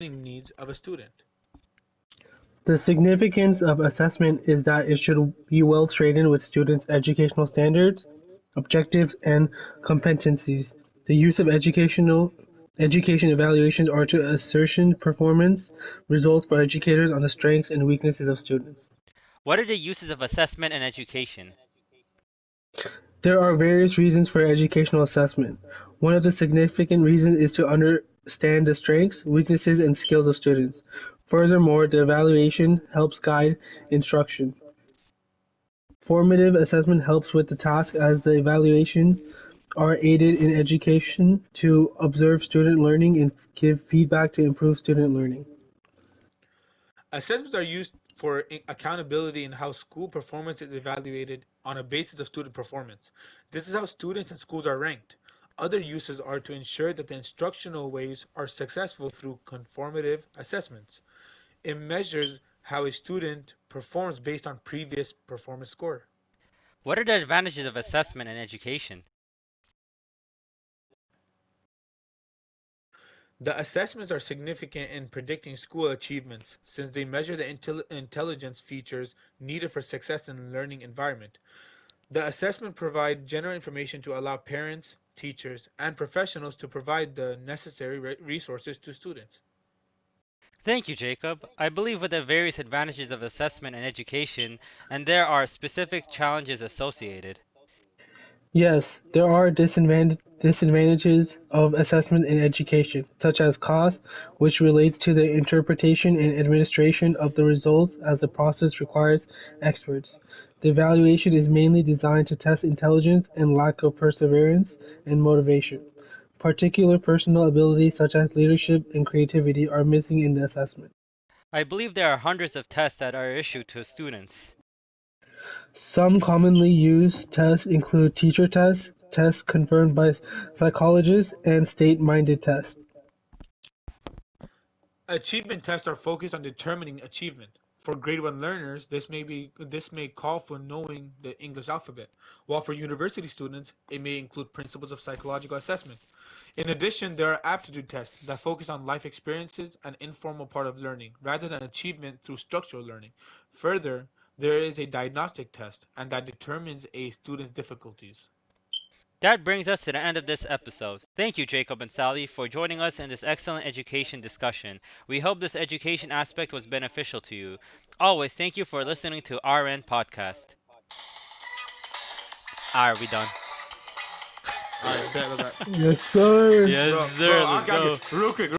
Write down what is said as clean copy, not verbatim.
learning needs of a student. The significance of assessment is that it should be well trained with students' educational standards, objectives, and competencies. The use of education evaluations are to ascertain performance results for educators on the strengths and weaknesses of students. What are the uses of assessment in education? There are various reasons for educational assessment. One of the significant reasons is to understand the strengths, weaknesses, and skills of students. Furthermore, the evaluation helps guide instruction. Formative assessment helps with the task as the evaluation are aided in education to observe student learning and give feedback to improve student learning. Assessments are used for accountability in how school performance is evaluated on a basis of student performance. This is how students and schools are ranked. Other uses are to ensure that the instructional ways are successful through conformative assessments. It measures how a student performs based on previous performance score. What are the advantages of assessment in education? The assessments are significant in predicting school achievements since they measure the intelligence features needed for success in the learning environment. The assessment provide general information to allow parents, teachers, and professionals to provide the necessary resources to students. Thank you, Jacob. I believe with the various advantages of assessment in education, and there are specific challenges associated. Yes, there are disadvantages of assessment in education, such as cost, which relates to the interpretation and administration of the results as the process requires experts. The evaluation is mainly designed to test intelligence and lack of perseverance and motivation. Particular personal abilities such as leadership and creativity are missing in the assessment. I believe there are hundreds of tests that are issued to students. Some commonly used tests include teacher tests, tests confirmed by psychologists, and state-minded tests. Achievement tests are focused on determining achievement. For grade 1 learners, this may call for knowing the English alphabet, while for university students, it may include principles of psychological assessment. In addition, there are aptitude tests that focus on life experiences, an informal part of learning, rather than achievement through structural learning. Further, there is a diagnostic test, and that determines a student's difficulties. That brings us to the end of this episode. Thank you, Jacob and Sally, for joining us in this excellent education discussion. We hope this education aspect was beneficial to you. Always, thank you for listening to RN Podcast. Are we done? All right, bet. Yes, sir. Yes, Bro, sir. okay, Let's okay, go. real quick.